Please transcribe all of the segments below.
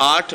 8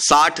60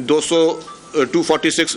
246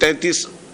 33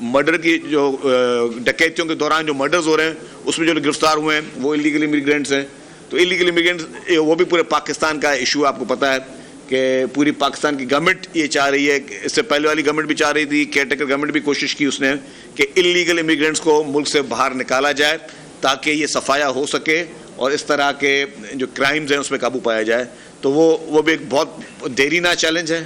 murder کی جو ڈکیتیوں کے دوران جو مرڈرز ہو رہے ہیں اس میں جو گرفتار ہوئے ہیں وہ اللیگل امیگرینٹس ہیں. تو اللیگل امیگرینٹس وہ بھی پورے پاکستان کا ایشو ہے. آپ کو پتہ ہے کہ پوری پاکستان کی گورنمنٹ یہ چاہ رہی ہے, اس سے پہلے والی گورنمنٹ بھی چاہ رہی تھی, کیئر ٹیکر گورنمنٹ بھی کوشش کی اس نے کہ اللیگل امیگرینٹس کو ملک سے باہر نکالا جائے تاکہ یہ صفایا ہو سکے اور اس طرح کے جو کرائمز ہیں اس پہ قابو پایا جائے. تو وہ بھی ایک بہت دیرینہ چیلنج ہے.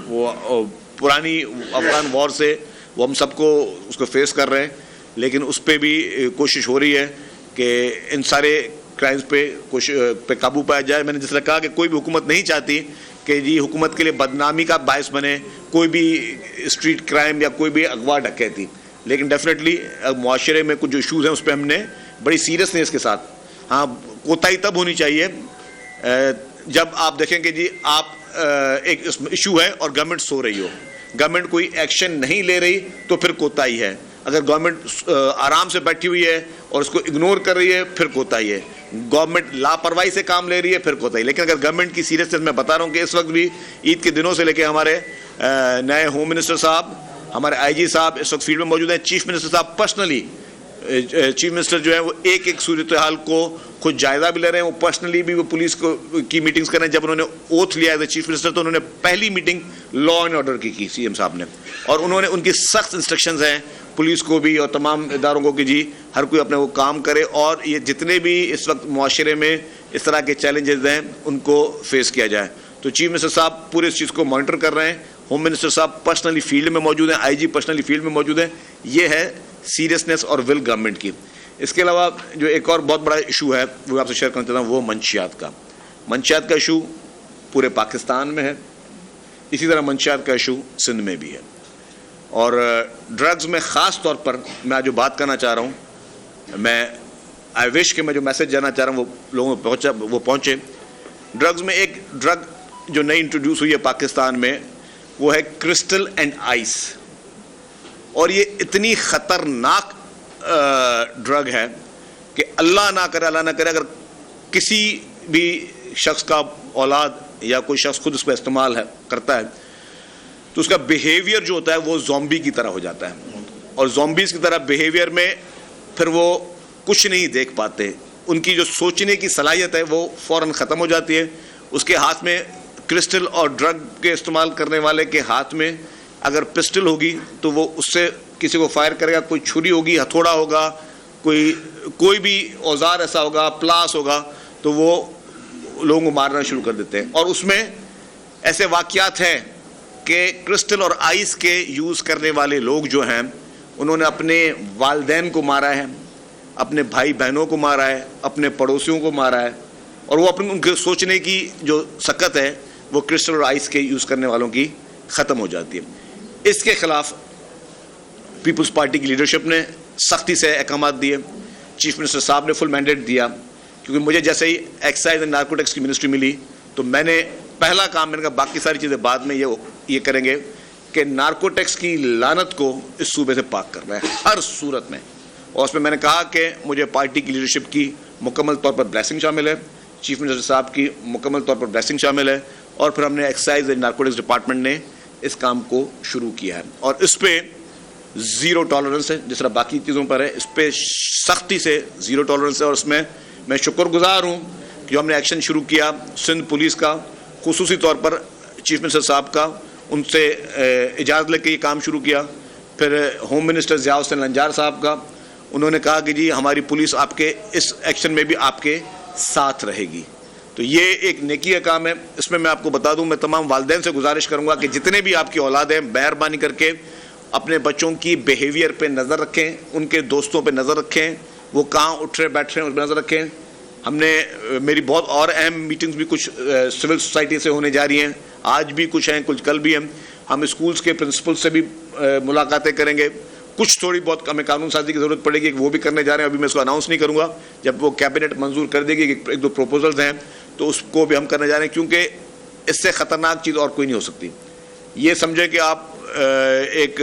وہ پرانی افغان وار سے وہ ہم سب کو اس کو فیس کر رہے ہیں, لیکن اس پہ بھی کوشش ہو رہی ہے کہ ان سارے کرائمز پہ قابو پایا جائے. میں نے جس طرح کہا کہ کوئی بھی حکومت نہیں چاہتی کہ جی حکومت کے لیے بدنامی کا باعث بنے کوئی بھی اسٹریٹ کرائم یا کوئی بھی اغوا ڈکیتی, لیکن ڈیفینیٹلی معاشرے میں کچھ جو ایشوز ہیں اس پہ ہم نے بڑی سیریسنیس کے ساتھ, ہاں کوتاہی تب ہونی چاہیے جب آپ دیکھیں کہ جی آپ ایک ایشو ہے اور گورنمنٹ سو رہی ہو, گورنمنٹ کوئی ایکشن نہیں لے رہی تو پھر کوتاہی ہے. اگر گورنمنٹ آرام سے بیٹھی ہوئی ہے اور اس کو اگنور کر رہی ہے پھر کوتاہی ہے. گورنمنٹ لاپرواہی سے کام لے رہی ہے پھر کوتاہی. لیکن اگر گورنمنٹ کی سیریسنس, میں بتا رہا ہوں کہ اس وقت بھی عید کے دنوں سے لے کے ہمارے نئے ہوم منسٹر صاحب, ہمارے آئی جی صاحب اس وقت فیلڈ میں موجود ہیں, چیف منسٹر صاحب پرسنلی, چیف منسٹر جو ہیں وہ ایک ایک صورتحال کو خود جائزہ بھی لے رہے ہیں. وہ پرسنلی بھی وہ پولیس کو کی میٹنگز کر رہے ہیں. جب انہوں نے اوتھ لیا ہے چیف منسٹر تو انہوں نے پہلی میٹنگ لا اینڈ آرڈر کی سی ایم صاحب نے, اور انہوں نے ان کی سخت انسٹرکشنز ہیں پولیس کو بھی اور تمام اداروں کو کہ جی ہر کوئی اپنے وہ کام کرے اور یہ جتنے بھی اس وقت معاشرے میں اس طرح کے چیلنجز ہیں ان کو فیس کیا جائے. تو چیف منسٹر صاحب پورے اس چیز کو مانیٹر کر رہے ہیں. ہوم منسٹر صاحب پرسنلی فیلڈ میں موجود ہیں, آئی جی پرسنلی فیلڈ میں موجود ہیں. یہ ہے سیریسنیس اور ول گورنمنٹ کی. اس کے علاوہ جو ایک اور بہت بڑا ایشو ہے وہ آپ سے شیئر کرنا چاہتا ہوں, وہ منشیات کا. منشیات کا ایشو پورے پاکستان میں ہے, اسی طرح منشیات کا ایشو سندھ میں بھی ہے. اور ڈرگز میں خاص طور پر میں جو بات کرنا چاہ رہا ہوں, میں آئی وش کہ میں جو میسج جانا چاہ رہا ہوں وہ لوگوں وہ پہنچے. ڈرگز میں ایک ڈرگ جو نئی انٹروڈیوس ہوئی ہے پاکستان میں وہ ہے کرسٹل اینڈ آئس, اور یہ اتنی خطرناک ڈرگ ہے کہ اللہ نہ کرے اگر کسی بھی شخص کا اولاد یا کوئی شخص خود اس پہ استعمال کرتا ہے تو اس کا بیہیویئر جو ہوتا ہے وہ زومبی کی طرح ہو جاتا ہے, اور زومبیز کی طرح بیہیویئر میں پھر وہ کچھ نہیں دیکھ پاتے. ان کی جو سوچنے کی صلاحیت ہے وہ فوراً ختم ہو جاتی ہے. اس کے ہاتھ میں کرسٹل اور ڈرگ کے استعمال کرنے والے کے ہاتھ میں اگر پسٹل ہوگی تو وہ اس سے کسی کو فائر کرے گا, کوئی چھری ہوگی, ہتھوڑا ہوگا, کوئی بھی اوزار ایسا ہوگا, پلاس ہوگا, تو وہ لوگوں کو مارنا شروع کر دیتے ہیں. اور اس میں ایسے واقعات ہیں کہ کرسٹل اور آئس کے یوز کرنے والے لوگ جو ہیں انہوں نے اپنے والدین کو مارا ہے, اپنے بھائی بہنوں کو مارا ہے, اپنے پڑوسیوں کو مارا ہے, اور وہ ان کے سوچنے کی جو سکت ہے وہ کرسٹل اور آئس کے یوز کرنے والوں کی ختم ہو جاتی ہے. اس کے خلاف پیپلز پارٹی کی لیڈرشپ نے سختی سے احکامات دیے. چیف منسٹر صاحب نے فل مینڈیٹ دیا, کیونکہ مجھے جیسے ہی ایکسائز اینڈ نارکوٹکس کی منسٹری ملی تو میں نے پہلا کام, میں نے کہا باقی ساری چیزیں بعد میں یہ کریں گے کہ نارکوٹکس کی لعنت کو اس صوبے سے پاک کرنا ہے ہر صورت میں. اور اس میں میں نے کہا کہ مجھے پارٹی کی لیڈرشپ کی مکمل طور پر بلیسنگ شامل ہے, چیف منسٹر صاحب کی مکمل طور پر بلیسنگ شامل ہے, اور پھر ہم نے ایکسائز اینڈ نارکوٹکس ڈپارٹمنٹ نے اس کام کو شروع کیا ہے. اور اس پہ زیرو ٹالرنس ہے, جس طرح باقی چیزوں پر ہے اس پہ سختی سے زیرو ٹالرنس ہے. اور اس میں شکر گزار ہوں کہ جو ہم نے ایکشن شروع کیا سندھ پولیس کا, خصوصی طور پر چیف منسٹر صاحب کا, ان سے اجازت لے کے یہ کام شروع کیا. پھر ہوم منسٹر ضیاء الحسن نجار صاحب کا, انہوں نے کہا کہ جی ہماری پولیس آپ کے اس ایکشن میں بھی آپ کے ساتھ رہے گی. تو یہ ایک نیکی کا کام ہے. اس میں آپ کو بتا دوں, میں تمام والدین سے گزارش کروں گا کہ جتنے بھی آپ کی اولاد ہیں مہربانی کر کے اپنے بچوں کی بیہیویئر پہ نظر رکھیں, ان کے دوستوں پہ نظر رکھیں, وہ کہاں اٹھ رہے بیٹھ رہے ہیں اس پہ نظر رکھیں. ہم نے میری بہت اور اہم میٹنگز بھی کچھ سول سوسائٹی سے ہونے جا رہی ہیں, آج بھی کچھ ہیں, کچھ کل بھی ہیں. ہم اسکولز کے پرنسپل سے بھی ملاقاتیں کریں گے. کچھ تھوڑی بہت ہمیں قانون سازی کی ضرورت پڑے گی, وہ بھی کرنے جا رہے ہیں. ابھی میں اس کو اناؤنس نہیں کروں گا, جب وہ کیبنٹ منظور کر دے گی, ایک دو پروپوزلز ہیں تو اس کو بھی ہم کرنے جا رہے ہیں, کیونکہ اس سے خطرناک چیز اور کوئی نہیں ہو سکتی. یہ سمجھے کہ آپ ایک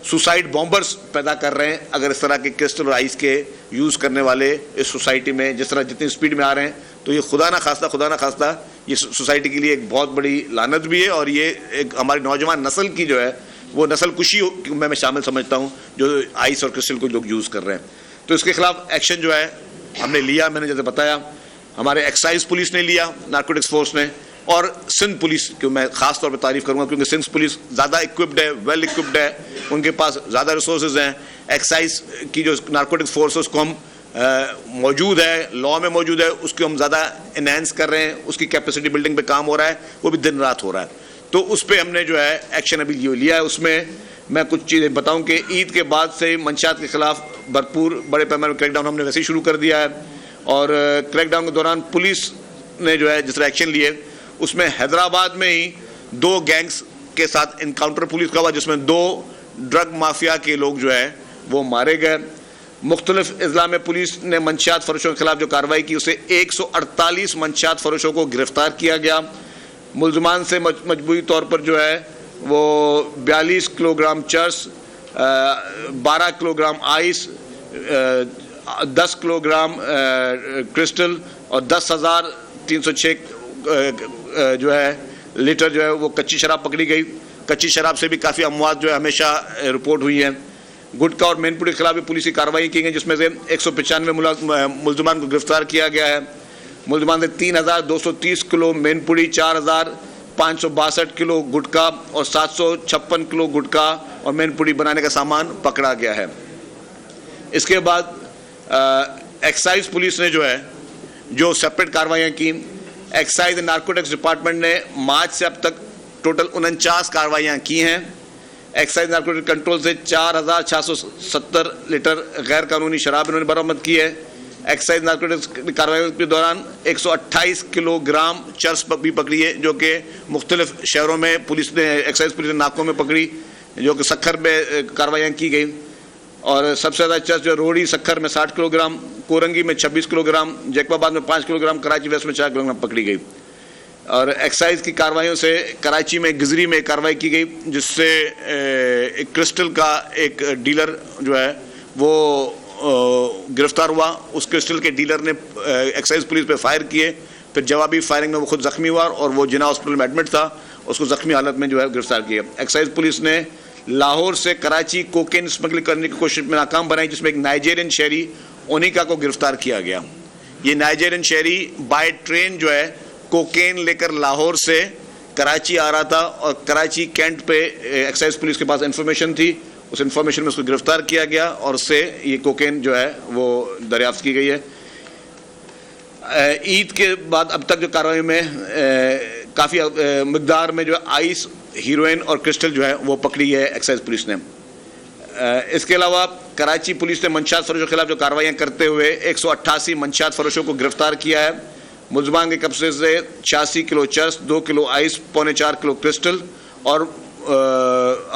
سوسائڈ بامبرز پیدا کر رہے ہیں اگر اس طرح کے کرسٹل اور آئس کے یوز کرنے والے اس سوسائٹی میں جس طرح جتنی اسپیڈ میں آ رہے ہیں. تو یہ خدا نہ خواستہ یہ سوسائٹی کے لیے ایک بہت بڑی لعنت بھی ہے, اور یہ ایک ہماری نوجوان نسل کی جو ہے وہ نسل کشی میں شامل سمجھتا ہوں جو آئس اور کرسٹل کو لوگ یوز کر رہے ہیں. تو اس کے خلاف ایکشن جو ہے ہم نے لیا. میں نے جیسے بتایا ہمارے ایکسائز پولیس نے لیا, نارکوٹکس فورس نے, اور سندھ پولیس کو میں خاص طور پہ تعریف کروں گا کیونکہ سندھ پولیس زیادہ اکوپڈ ہے, ویل اکوپڈ ہے, ان کے پاس زیادہ ریسورسز ہیں. ایکسائز کی جو نارکوٹکس فورس ہے اس کو ہم موجود ہے, لا میں موجود ہے, اس کو ہم زیادہ انہینس کر رہے ہیں, اس کی کیپیسٹی بلڈنگ پہ کام ہو رہا ہے, وہ بھی دن رات ہو رہا ہے. تو اس پہ ہم نے جو ہے ایکشن ابھی لیا ہے. اس میں میں کچھ چیزیں بتاؤں کہ عید کے بعد سے منشیات کے خلاف بھرپور بڑے پیمانے پر کریک ڈاؤن ہم نے ویسے ہی شروع کر دیا ہے, اور کریک ڈاؤن کے دوران پولیس نے جو ہے جس طرح ایکشن لیے اس میں حیدرآباد میں ہی 2 گینگز کے ساتھ انکاؤنٹر پولیس کا ہوا جس میں 2 ڈرگ مافیا کے لوگ جو ہے وہ مارے گئے. مختلف اضلاع میں پولیس نے منشیات فروشوں کے خلاف جو کارروائی کی اسے 148 منشیات فروشوں کو گرفتار کیا گیا. ملزمان سے مجموعی طور پر جو ہے وہ 42 کلو گرام چرس, 12 kilo gram ice, 10 kilo gram crystal اور 10,306 جو ہے لیٹر جو ہے وہ کچی شراب پکڑی گئی. کچی شراب سے بھی کافی اموات جو ہے ہمیشہ رپورٹ ہوئی ہیں. گٹکا اور مین پوری کے خلاف بھی پولیسی کارروائی کی گئی جس میں سے 195 ملزمان کو گرفتار کیا گیا ہے. ملزمان سے 3,230 کلو مین پوری, 4,562 کلو گٹکا اور 756 کلو گٹکا اور مین پوری بنانے کا سامان پکڑا گیا ہے. اس کے بعد ایکسائز پولیس نے جو ہے جو سیپریٹ کارروائیاں کی, ایکسائز اینڈ نارکوٹکس ڈپارٹمنٹ نے مارچ سے اب تک ٹوٹل 49 کارروائیاں کی ہیں. ایکسائز نارکوٹک کنٹرول سے 4,670 لیٹر غیر قانونی شراب انہوں نے برآمد کی ہے. ایکسائز نارکوٹکس کارروائیوں کے دوران 128 کلو گرام چرس بھی پکڑی ہے جو کہ مختلف شہروں میں پولیس نے ایکسائز پولیس نے ناکوں میں پکڑی, جو کہ سکھر میں کارروائیاں کی گئی. اور سب سے زیادہ چرس جو روڑی سکھر میں 60 کلو گرام, کورنگی میں 26 کلو گرام, جیکب آباد میں 5 کلو گرام, کراچی ویسٹ میں 4 کلو گرام پکڑی گئی. اور ایکسائز کی کارروائیوں سے کراچی میں گزری میں کارروائی کی گئی جس سے ایک کرسٹل کا ایک ڈیلر جو ہے وہ گرفتار ہوا. اس کرسٹل کے ڈیلر نے ایکسائز پولیس پہ فائر کیے, پھر جوابی فائرنگ میں وہ خود زخمی ہوا اور وہ جناح ہاسپٹل میں ایڈمٹ تھا, اس کو زخمی حالت میں جو ہے گرفتار کیا. ایکسائز پولیس نے لاہور سے کراچی کوکین اسمگل کرنے کی کوشش میں ناکام بنائی جس میں ایک نائجیرین شہری اونیکا کو گرفتار کیا گیا. یہ نائجیرین شہری بائی ٹرین جو ہے کوکین لے کر لاہور سے کراچی آ رہا تھا اور کراچی کینٹ پہ ایکسائز پولیس کے پاس انفارمیشن تھی, اس انفارمیشن میں اس کو گرفتار کیا گیا اور اس سے یہ کوکین جو ہے وہ دریافت کی گئی ہے. عید کے بعد اب تک جو کارروائی میں کافی مقدار میں جو آئس, ہیروئن اور کرسٹل جو ہے وہ پکڑی ہے ایکسائز پولیس نے. اس کے علاوہ کراچی پولیس نے منشیات فروشوں کے خلاف جو کارروائیاں کرتے ہوئے 188 منشیات فروشوں کو گرفتار کیا ہے. ملزمان کے قبضے سے 86 کلو چرس, 2 کلو آئس, 4.25 کلو کرسٹل اور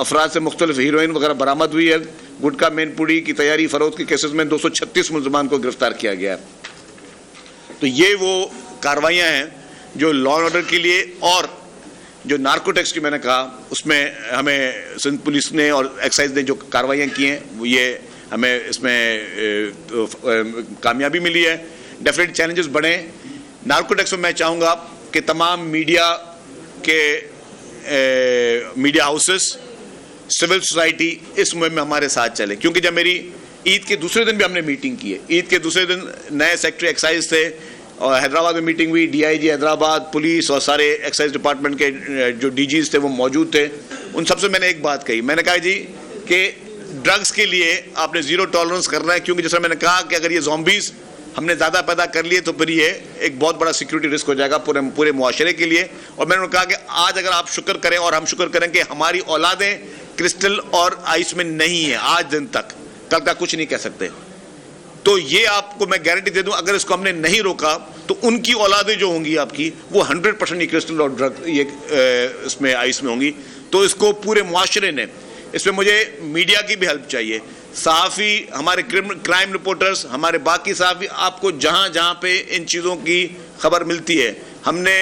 افراد سے مختلف ہیروئن وغیرہ برآمد ہوئی ہے. گٹکا مین پوڑی کی تیاری فروخت کے کیسز میں 236 ملزمان کو گرفتار کیا گیا ہے. تو یہ وہ کارروائیاں ہیں جو لا اینڈ آرڈر کے لیے, اور جو نارکوٹکس کی میں نے کہا اس میں ہمیں سندھ پولیس نے اور ایکسائز نے جو کارروائیاں کی ہیں وہ یہ ہمیں اس میں کامیابی ملی ہے. ڈیفینیٹ چیلنجز بڑھیں. نارکوٹکس میں چاہوں گا کہ تمام میڈیا کے میڈیا ہاؤسز, سول سوسائٹی اس مہم میں ہمارے ساتھ چلے, کیونکہ جب میری عید کے دوسرے دن بھی ہم نے میٹنگ کی ہے, عید کے دوسرے دن نئے سیکٹری ایکسائز تھے اور حیدرآباد میں میٹنگ ہوئی, D I G Hyderabad, police اور سارے ایکسائز ڈپارٹمنٹ کے جو ڈی جیز تھے وہ موجود تھے. ان سب سے میں نے ایک بات کہی, میں نے کہا جی کہ ڈرگس کے لیے آپ نے زیرو ٹالرنس کرنا ہے, کیونکہ جیسا میں نے کہا کہ اگر یہ زومبیز ہم نے زیادہ پیدا کر لیے تو پھر یہ ایک بہت بڑا سیکیورٹی رسک ہو جائے گا پورے معاشرے کے لیے. اور میں نے کہا کہ آج اگر آپ شکر کریں اور ہم شکر کریں کہ ہماری اولادیں کرسٹل اور آئس میں نہیں ہیں آج دن تک, کل کا کچھ نہیں کہہ سکتے, تو یہ آپ کو میں گارنٹی دے دوں اگر اس کو ہم نے نہیں روکا تو ان کی اولادیں جو ہوں گی آپ کی وہ 100% یہ کرسٹل اور ڈرگ یہ اس میں آئس میں ہوں گی. تو اس کو پورے معاشرے نے, اس میں مجھے میڈیا کی بھی ہیلپ چاہیے, صحافی, ہمارے کرائم رپورٹرز, ہمارے باقی صحافی, آپ کو جہاں جہاں پہ ان چیزوں کی خبر ملتی ہے, ہم نے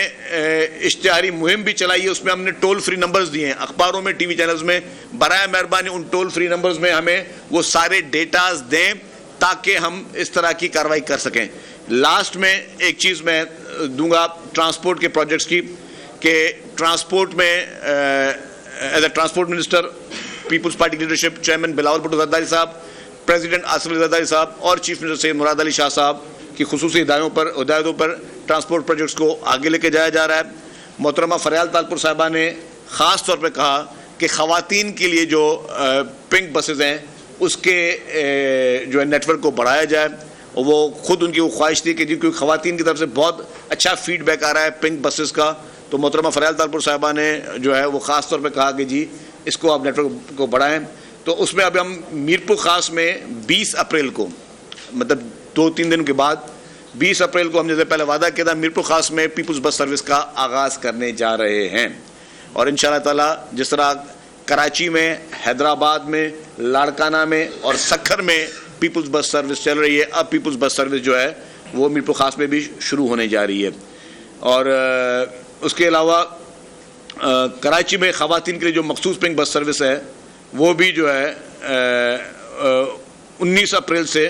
اشتہاری مہم بھی چلائی ہے, اس میں ہم نے ٹول فری نمبرز دیے ہیں اخباروں میں, ٹی وی چینلز میں. برائے مہربانی ان ٹول فری نمبرز میں ہمیں وہ سارے ڈیٹاز دیں تاکہ ہم اس طرح کی کارروائی کر سکیں. لاسٹ میں ایک چیز میں دوں گا ٹرانسپورٹ کے پروجیکٹس کی کہ ٹرانسپورٹ میں as a transport minister Peoples Party کی لیڈرشپ چیئرمین بلاول بھٹو زرداری صاحب, پریزیڈنٹ آصف علی زرداری صاحب اور چیف منسٹر سید مراد علی شاہ صاحب کی خصوصی ہدایتوں پر ٹرانسپورٹ پروجیکٹس کو آگے لے کے جایا جا رہا ہے. محترمہ فریال تالپور صاحبہ نے خاص طور پہ کہا کہ خواتین کے لیے جو پنک بسز ہیں اس کے جو ہے نیٹ ورک کو بڑھایا جائے. وہ خود ان کی وہ خواہش تھی کہ کیونکہ خواتین کی طرف سے بہت اچھا فیڈ بیک آ رہا ہے پنک بسز کا, تو محترمہ فریال تالپور صاحبہ نے جو ہے وہ خاص طور پہ کہا کہ جی اس کو آپ نیٹ ورک کو بڑھائیں. تو اس میں ابھی ہم میرپور خاص میں 20 اپریل کو, مطلب 2-3 دن کے بعد 20 اپریل کو ہم جیسے پہلے وعدہ کیا تھا, میرپور خاص میں پیپلز بس سروس کا آغاز کرنے جا رہے ہیں. اور انشاءاللہ تعالیٰ جس طرح کراچی میں, حیدرآباد میں, لاڑکانہ میں اور سکھر میں پیپلز بس سروس چل رہی ہے, اب پیپلز بس سروس جو ہے وہ میرپور خاص میں بھی شروع ہونے جا رہی ہے. اور اس کے علاوہ کراچی میں خواتین کے لیے جو مخصوص پنک بس سروس ہے وہ بھی جو ہے 19 اپریل سے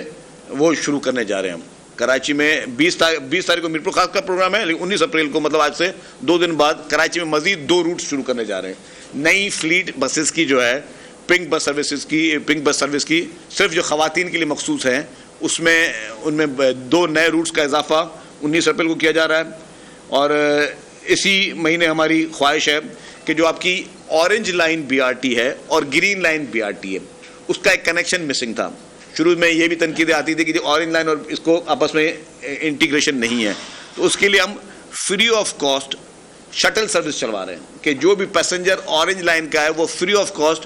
وہ شروع کرنے جا رہے ہیں. ہم کراچی میں 20 تاریخ کو میرپور خاص کا پروگرام ہے, لیکن 19 اپریل کو مطلب آج سے 2 دن بعد کراچی میں مزید 2 روٹ شروع کرنے جا رہے ہیں. نئی فلیٹ بسز کی جو ہے پنک بس سروس کی صرف جو خواتین کے لیے مخصوص ہیں ان میں 2 نئے روٹس کا اضافہ 19 اپریل کو کیا جا رہا ہے. اور اسی مہینے ہماری خواہش ہے کہ جو آپ کی orange line B R T ہے اور green line B R T ہے اس کا ایک کنیکشن مسنگ تھا. شروع میں یہ بھی تنقیدیں آتی تھی کہ اورنج لائن اور اس کو آپس میں انٹیگریشن نہیں ہے, تو اس کے لیے ہم free of cost shuttle service چلوا رہے ہیں کہ جو بھی پیسنجر اورنج لائن کا ہے وہ free of cost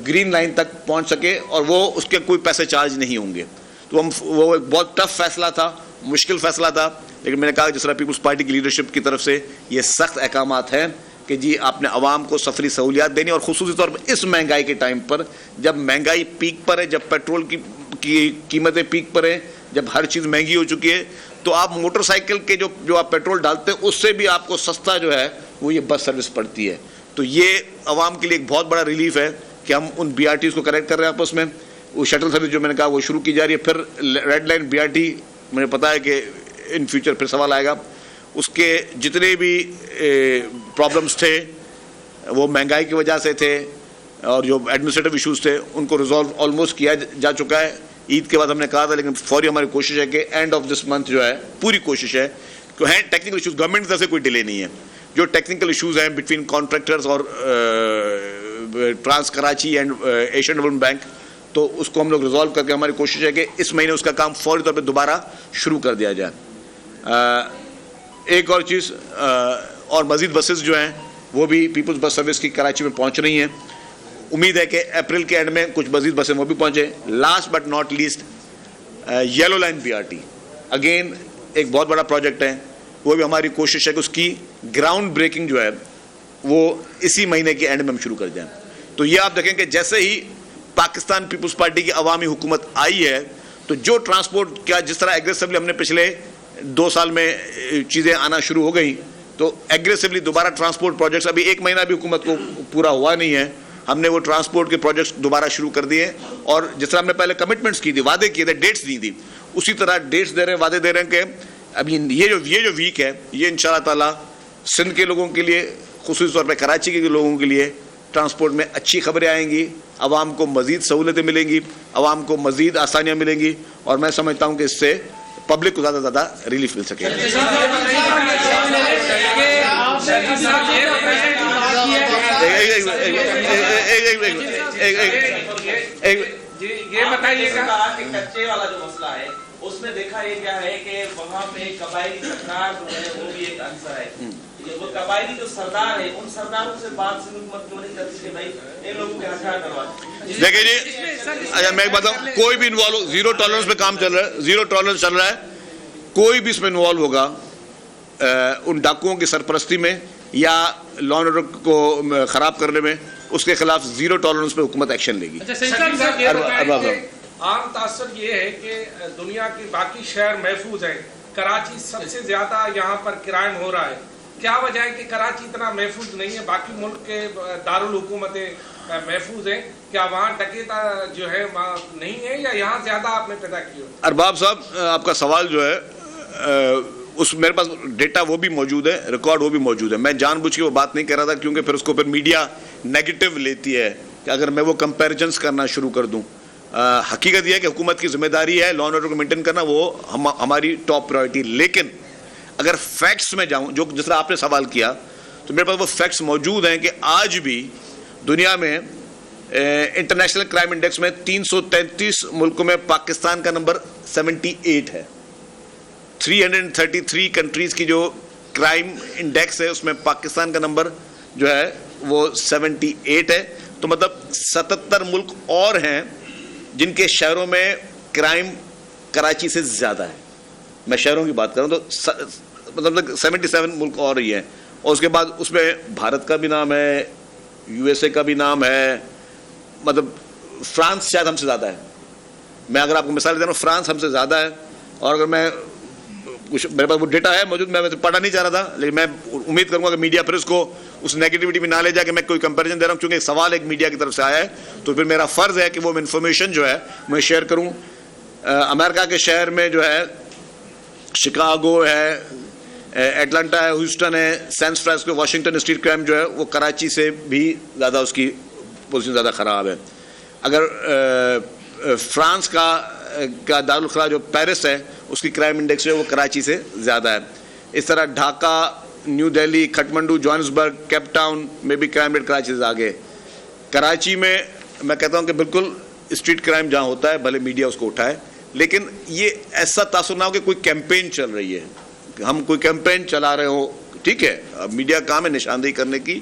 green line تک پہنچ سکے اور وہ اس کے کوئی پیسے چارج نہیں ہوں گے. تو وہ ایک بہت ٹف فیصلہ تھا, مشکل فیصلہ تھا, لیکن میں نے کہا جس طرح پیپلز پارٹی کی لیڈرشپ کی طرف سے یہ سخت احکامات ہیں کہ جی آپ نے عوام کو سفری سہولیات دینی, اور خصوصی طور پر اس مہنگائی کے ٹائم پر جب مہنگائی پیک پر ہے, جب پیٹرول کی قیمتیں پیک پر ہیں, جب ہر چیز مہنگی ہو چکی ہے, تو آپ موٹر سائیکل کے جو آپ پیٹرول ڈالتے ہیں اس سے بھی آپ کو سستا جو ہے وہ یہ بس سروس پڑتی ہے. تو یہ عوام کے لیے ایک بہت بڑا ریلیف ہے کہ ہم ان بی آر ٹیز کو کریکٹ کر رہے ہیں آپس میں. وہ شٹل سروس جو میں نے کہا وہ شروع کی جا رہی ہے. پھر red line B R T مجھے پتا ہے کہ ان فیوچر پھر سوال آئے گا, اس کے جتنے بھی پرابلمس تھے وہ مہنگائی کی وجہ سے تھے اور جو ایڈمنسٹریٹو ایشوز تھے ان کو ریزالو آلموسٹ کیا جا چکا ہے. عید کے بعد ہم نے کہا تھا, لیکن فوری ہماری کوشش ہے کہ اینڈ آف دس منتھ جو ہے پوری کوشش ہے کہ ہیں ٹیکنیکل ایشوز, گورنمنٹ کی طرف سے کوئی ڈیلے نہیں ہے, جو ٹیکنیکل ایشوز ہیں بٹوین کانٹریکٹرز اور Trans Karachi and Asian Development Bank, تو اس کو ہم لوگ ریزالو کر کے ہماری کوشش ہے کہ اس مہینے اس کا کام فوری طور پہ دوبارہ شروع کر دیا جائے. ایک اور چیز, اور مزید بسز جو ہیں وہ بھی پیپلز بس سروس کی کراچی میں پہنچ رہی ہیں. امید ہے کہ اپریل کے اینڈ میں کچھ مزید بسیں وہ بھی پہنچیں. Last but not least yellow line B R T again ایک بہت بڑا پروجیکٹ ہے, وہ بھی ہماری کوشش ہے کہ اس کی گراؤنڈ بریکنگ جو ہے وہ اسی مہینے کے اینڈ میں ہم شروع کر جائیں. تو یہ آپ دیکھیں کہ جیسے ہی پاکستان پیپلز پارٹی کی عوامی حکومت آئی ہے تو جو ٹرانسپورٹ کیا جس طرح ایگریسولی ہم نے پچھلے 2 سال میں چیزیں آنا شروع ہو گئیں, تو ایگریسولی دوبارہ ٹرانسپورٹ پروجیکٹس, ابھی 1 مہینہ بھی حکومت کو پورا ہوا نہیں ہے, ہم نے وہ ٹرانسپورٹ کے پروجیکٹس دوبارہ شروع کر دیے. اور جس طرح ہم نے پہلے کمٹمنٹس کی تھی, وعدے کیے تھے, ڈیٹس دی تھی, اسی طرح ڈیٹس دے رہے ہیں, وعدے دے رہے ہیں کہ ابھی یہ جو ویک ہے یہ انشاءاللہ تعالیٰ سندھ کے لوگوں کے لیے, خصوصی طور پہ کراچی کے لوگوں کے لیے ٹرانسپورٹ میں اچھی خبریں آئیں گی, عوام کو مزید سہولتیں ملیں گی, عوام کو مزید آسانیاں ملیں گی, اور میں سمجھتا ہوں کہ اس سے پبلک کو زیادہ سے زیادہ ریلیف مل سکے. یہ بتائیے گا کہ کچے والا جو مسئلہ ہے اس میں دیکھا یہ کیا ہے کہ وہاں پہ قبائلی سردار جو ہے وہ بھی ایک عنصر ہے. وہ قبائلی جو سردار ہے ان سرداروں سے بات سے حکومت کیوں نہیں کرتی کہ بھائی ان لوگوں کے ہتھیار کروا. دیکھیں جی, اچھا میں ایک بتاؤں, کوئی بھی انوالو, زیرو ٹالرنس پہ کام چل رہا ہے, زیرو ٹالرنس چل رہا ہے, کوئی بھی اس میں انوالو ہوگا ان ڈاکوؤں کی سرپرستی میں یا لا اینڈ آرڈر کو خراب کرنے میں, اس کے خلاف زیرو ٹالرنس پہ حکومت ایکشن لے گی. عام تاثر یہ ہے کہ دنیا کے باقی شہر محفوظ ہیں, کراچی سب سے زیادہ یہاں پر کرائم ہو رہا ہے. کیا وجہ ہے کہ کراچی اتنا محفوظ نہیں ہے؟ باقی ملک کے دارالحکومتیں محفوظ ہیں, کیا وہاں ڈکیتا جو ہے وہاں نہیں ہے یا یہاں زیادہ آپ نے پیدا کی ہو؟ ارباب صاحب, آپ کا سوال جو ہے اس میرے پاس ڈیٹا وہ بھی موجود ہے, ریکارڈ وہ بھی موجود ہے. میں جان بوجھ کے وہ بات نہیں کر رہا تھا کیونکہ پھر اس کو پھر میڈیا نیگیٹو لیتی ہے کہ اگر میں وہ کمپیریزنس کرنا شروع کر دوں. حقیقت یہ ہے کہ حکومت کی ذمہ داری ہے لا اینڈ آرڈر کو مینٹین کرنا, وہ ہماری ٹاپ پرائرٹی. لیکن اگر فیکٹس میں جاؤں, جو جس طرح آپ نے سوال کیا, تو میرے پاس وہ فیکٹس موجود ہیں کہ آج بھی دنیا میں انٹرنیشنل کرائم انڈیکس میں 333 ملکوں میں پاکستان کا نمبر 78 ہے. 333 کنٹریز کی جو کرائم انڈیکس ہے اس میں پاکستان کا نمبر جو ہے وہ 78 ہے. تو مطلب 77 ملک اور ہیں جن کے شہروں میں کرائم کراچی سے زیادہ ہے. میں شہروں کی بات کر رہا ہوں تو مطلب 77 ملک اور ہی ہیں. اور اس کے بعد اس میں بھارت کا بھی نام ہے, یو ایس اے کا بھی نام ہے, مطلب فرانس شاید ہم سے زیادہ ہے. میں اگر آپ کو مثال دے رہا ہوں, فرانس ہم سے زیادہ ہے. اور اگر میں کچھ میرے پاس وہ ڈیٹا ہے موجود, میں پڑھنا نہیں چاہ رہا تھا, لیکن میں امید کروں گا کہ میڈیا پھر اس کو اس نیگیٹیوٹی میں نہ لے جائے کہ میں کوئی کمپیریزن دے رہا ہوں, کیونکہ سوال ایک میڈیا کی طرف سے آیا ہے. تو پھر میرا فرض ہے کہ وہ انفارمیشن جو ہے میں شیئر کروں. امریکہ کے شہر میں جو ہے شکاگو ہے, ایٹلانٹا ہے, ہیوسٹن ہے, San Francisco, Washington street crime جو ہے وہ کراچی سے بھی زیادہ, اس کی پوزیشن زیادہ خراب ہے. اگر فرانس کا دارالخلا جو پیرس ہے اس کی کرائم انڈیکس جو ہے وہ کراچی سے زیادہ ہے. اس طرح Dhaka, new Delhi, Kathmandu, Johannesburg, Cape Town میں بھی کرائم ریٹ کراچی سے آگے. کراچی میں میں کہتا ہوں کہ بالکل اسٹریٹ کرائم جہاں ہوتا ہے بھلے میڈیا اس کو اٹھائے, لیکن یہ ایسا تاثر نہ ہو کہ کوئی کیمپین چل رہی ہے, ہم کوئی کیمپین چلا رہے ہو. ٹھیک ہے, میڈیا کام ہے نشاندہی کرنے کی.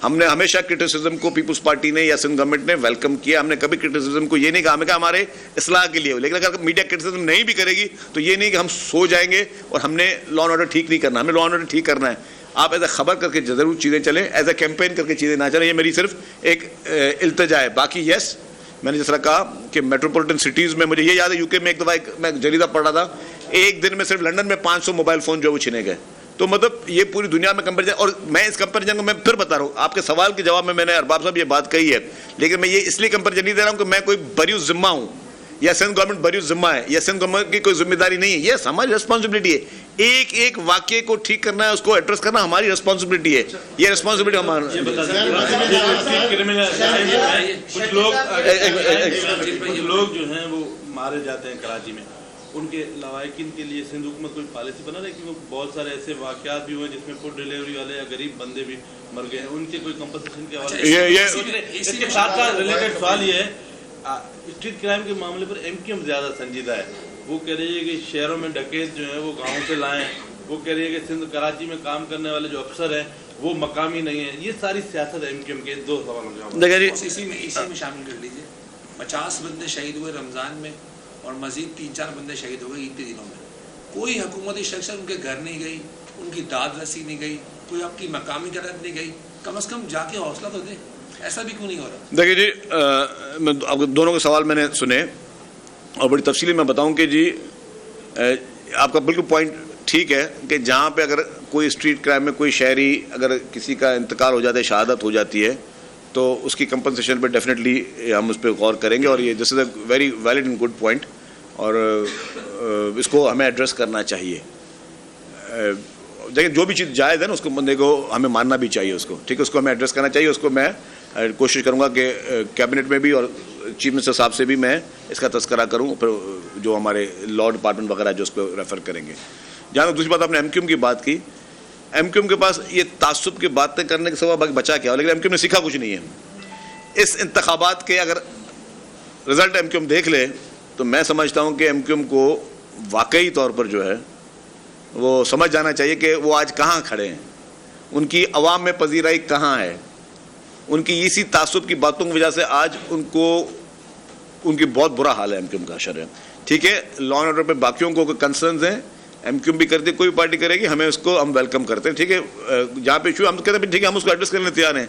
ہم نے ہمیشہ کرٹیسزم کو پیپلز پارٹی نے یا سندھ گورنمنٹ نے ویلکم کیا. ہم نے کبھی کرٹیسزم کو یہ نہیں کہا ہمیں کہ ہمارے اصلاح کے لیے ہو, لیکن اگر میڈیا کرٹیسزم نہیں بھی کرے گی تو یہ نہیں کہ ہم سو جائیں گے اور ہم نے لا اینڈ آرڈر ٹھیک نہیں کرنا. ہمیں لا اینڈ آرڈر ٹھیک کرنا ہے. آپ ایز اے خبر کر کے ضرور چیزیں چلیں, ایز اے کیمپین کر کے چیزیں نہ چلیں. یہ میری صرف ایک التجا ہے. باقی یس, میں نے جس طرح کہا کہ میٹروپولیٹن سٹیز میں, مجھے یہ یاد ہے یو کے میں ایک دفعہ میں جریدہ پڑھ رہا تھا, ایک دن میں صرف لنڈن میں 500 موبائل فون جو ہے وہ چھینے گئے. تو مطلب یہ پوری دنیا میں کمپیریزن, اور میں اس کمپیریزن کو میں پھر بتا رہا ہوں, آپ کے سوال کے جواب میں نے ارباب صاحب یہ بات کہی ہے, لیکن میں یہ اس لیے کمپیریزن نہیں دے رہا ہوں کہ میں کوئی بریو ذمہ ہوں یا سندھ گورنمنٹ بریو ذمہ ہے یا سندھ گورنمنٹ کی کوئی ذمہ داری نہیں ہے. یس, ہماری ریسپانسبلٹی ہے. ایک ایک واقعے کو ٹھیک کرنا ہے, اس کو ایڈریس کرنا ہماری ریسپانسبلٹی ہے. یہ ریسپانسبلٹی ہمارا. کچھ لوگ جو ہیں وہ مارے جاتے ہیں کراچی میں, ان کے لواحقین کے لیے سندھ حکومت کوئی پالیسی بنا رہی ہے؟ کیونکہ بہت سارے ایسے واقعات بھی ہوئے جس میں فوڈ ڈیلیوری والے یا غریب بندے بھی مر گئے ہیں, ان کے کوئی کمپنسیشن کے حوالے. اس کے ساتھ ریلیٹڈ سوال یہ ہے, اسٹریٹ کرائم کے معاملے پر ایم کیو ایم زیادہ سنجیدہ ہے. وہ کہہ رہی ہے کہ شہروں میں ڈکیت جو ہے وہ گاؤں سے لائیں. وہ کہہ رہی ہے کہ سندھ کراچی میں کام کرنے والے جو افسر ہیں وہ مقامی نہیں ہیں. یہ ساری سیاست ہے ایم کیو ایم کے. دو سوال دیکھیں جی, اسی میں شامل کر لیجیے. 50 بندے شہید ہوئے رمضان میں اور مزید 3-4 بندے شہید ہو گئے عید کے دنوں میں. کوئی حکومتی شخص ان کے گھر نہیں گئی, ان کی داد رسی نہیں گئی, کوئی آپ کی مقامی طرف نہیں گئی. کم از کم جا کے حوصلہ تو دیں. ایسا بھی کیوں نہیں ہو رہا؟ دیکھیے جی, دونوں کے سوال میں نے سنے اور بڑی تفصیلی میں بتاؤں کہ جی آپ کا بالکل پوائنٹ ٹھیک ہے کہ جہاں پہ اگر کوئی اسٹریٹ کرائم میں کوئی شہری اگر کسی کا انتقال ہو جاتا ہے, شہادت ہو جاتی ہے, تو اس کی کمپنسیشن پہ ڈیفینیٹلی ہم اس پہ غور کریں گے. اور یہ this is a very valid and good point, اور اس کو ہمیں ایڈریس کرنا چاہیے. دیکھیں جو بھی چیز جائز ہے نا اس کو بندے کو ہمیں ماننا بھی چاہیے, اس کو ٹھیک ہے, اس کو ہمیں ایڈریس کرنا چاہیے. اس کو میں کوشش کروں گا کہ کیبنٹ میں بھی اور چیف منسٹر صاحب سے بھی میں اس کا تذکرہ کروں, پھر جو ہمارے لا ڈپارٹمنٹ وغیرہ جو اس کو ریفر کریں گے. جہاں دوسری بات آپ نے ایم کیو ایم کی بات کی, ایم کیو ایم کے پاس یہ تعصب کی باتیں کرنے کے سوا باقی بچا کیا ہو, لیکن ایم کیو ایم نے سیکھا کچھ نہیں ہے. اس انتخابات کے اگر رزلٹ ایم کیو ایم دیکھ لے تو میں سمجھتا ہوں کہ ایم کیو ایم کو واقعی طور پر جو ہے وہ سمجھ جانا چاہیے کہ وہ آج کہاں کھڑے ہیں, ان کی عوام میں پذیرائی کہاں ہے. ان کی اسی تعصب کی باتوں کی وجہ سے آج ان کی بہت برا حال ہے ایم کیو ایم کا شر ہے. ٹھیک ہے, لا اینڈ آرڈر پہ باقیوں کو کنسرنز ہیں, ایم کیو ایم بھی کرتی, کوئی پارٹی کرے گی, ہمیں اس کو ہم ویلکم کرتے ہیں. ٹھیک ہے, جہاں پہ ایشو ہم کہتے ہیں ٹھیک ہے ہم اس کو ایڈریس کرنے تیار ہیں,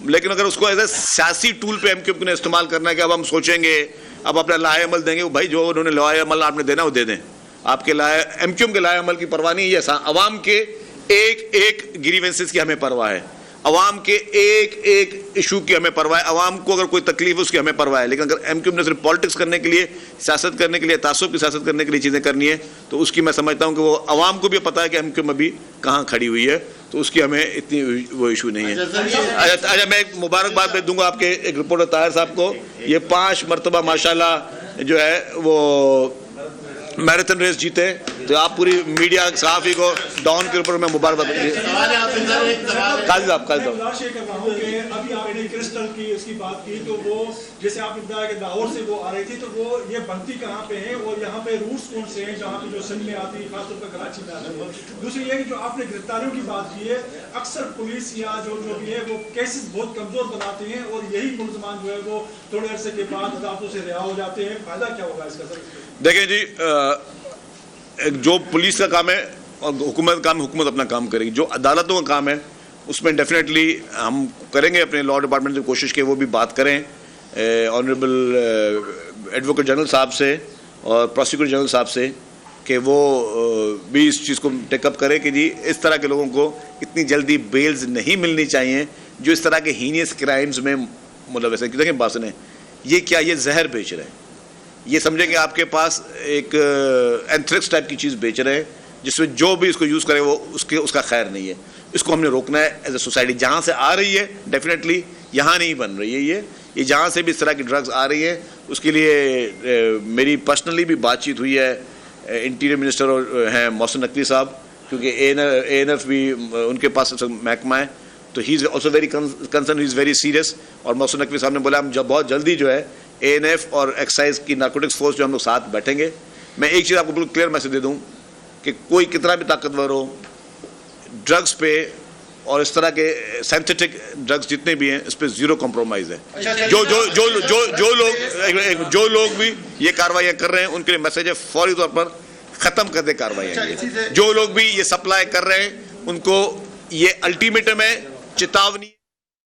لیکن اگر اس کو ایز اے سیاسی ٹول پہ ایم کیو ایم نے استعمال کرنا ہے کہ اب ہم سوچیں گے, اب اپنا لائحہ عمل دیں گے, وہ بھائی جو انہوں نے لائحہ عمل آپ نے دینا وہ دے دیں. آپ کے ایم کیو ایم کے لائحہ عمل کی پرواہ نہیں ہے, عوام کے ایک ایک گریوینسز کی ہمیں پرواہ ہے. عوام کے ایک ایک ایشو کی ہمیں پرواہ ہے. عوام کو اگر کوئی تکلیف ہے اس کی ہمیں پرواہ ہے, لیکن اگر ایم کیو ایم نے صرف پالیٹکس کرنے کے لیے, سیاست کرنے کے لیے, تعصب کی سیاست کرنے کے لیے چیزیں کرنی ہے تو اس کی میں سمجھتا ہوں کہ وہ عوام کو بھی پتہ ہے کہ ایم کیو ایم ابھی کہاں کھڑی ہوئی ہے, تو اس کی ہمیں اتنی وہ ایشو نہیں ہے. اچھا میں ایک مبارکباد بھیج دوں گا آپ کے ایک رپورٹر طاہر صاحب کو, یہ 5 مرتبہ ماشاءاللہ جو ہے وہ میراتھن ریس جیتے, تو آپ پوری میڈیا صحافی کو ڈاؤن کے اوپر میں مبارکباد قاضی صاحب ابھی آپ نے کرسٹل کی اس کی بات کی تو وہ جیسے آپ نے بتایا کہ لاہور سے وہ آ رہی تھی, تو وہ یہ بنتی کہاں پہ ہیں اور یہاں پہ روٹس کون سے ہیں جہاں پہ جو سندھ میں آتی ہے, خاص طور پر کراچی میں آتی ہے. دوسری یہ کہ جو آپ نے گرفتاریوں کی بات کی ہے, اکثر پولیس یا جو بھی ہے وہ کیسز بہت کمزور بناتے ہیں اور یہی ملزمان جو ہے وہ تھوڑے عرصے کے بعد عدالتوں سے رہا ہو جاتے ہیں. فائدہ کیا ہوگا اس کا سر؟ دیکھیں جی, جو پولیس کا کام ہے اور حکومت کا کام, حکومت اپنا کام کرے گی. جو عدالتوں کا کام ہے اس میں ڈیفینیٹلی ہم کریں گے اپنے لا ڈپارٹمنٹ کی کوشش کہ وہ بھی بات کریں آنریبل ایڈوکیٹ جنرل صاحب سے اور پروسیکیوٹر جنرل صاحب سے, کہ وہ بھی اس چیز کو ٹیک اپ کرے کہ جی اس طرح کے لوگوں کو اتنی جلدی بیلز نہیں ملنی چاہیے جو اس طرح کے ہینیس کرائمز میں ملوث ہیں. دیکھیں بات سنیں, یہ کیا, یہ زہر بیچ رہے ہیں, یہ سمجھیں کہ آپ کے پاس ایک اینتھریکس ٹائپ کی چیز بیچ رہے ہیں جس میں جو بھی اس کو یوز کرے وہ اس کا خیر نہیں ہے. اس کو ہم نے روکنا ہے ایز اے سوسائٹی. جہاں سے آ رہی ہے ڈیفینیٹلی یہاں نہیں بن رہی ہے, یہ جہاا سے بھی اس طرح کی ڈرگز آ رہی ہیں اس کے لیے میری پرسنلی بھی بات چیت ہوئی ہے. انٹیریئر منسٹر ہیں محسن نقوی صاحب, کیونکہ اے این ایف بھی ان کے پاس محکمہ ہے, تو he is also very concern, he is very serious. اور محسن نقوی صاحب نے بولا ہم بہت جلدی جو ہے اے این ایف اور ایکسائز کی نارکوٹکس فورس جو ہم لوگ ساتھ بیٹھیں گے. میں ایک چیز آپ کو بالکل کلیئر میسج دے دوں کہ کوئی کتنا بھی طاقتور ہو, ڈرگز پہ اور اس طرح کے سینتھیٹک ڈرگز جتنے بھی ہیں اس پہ زیرو کمپرومائز ہے. جو لوگ بھی یہ کاروائیاں کر رہے ہیں ان کے لیے میسج ہے فوری طور پر ختم کر دے کاروائیاں. جو لوگ بھی یہ سپلائی کر رہے ہیں ان کو یہ الٹیمیٹم ہے, چتاونی.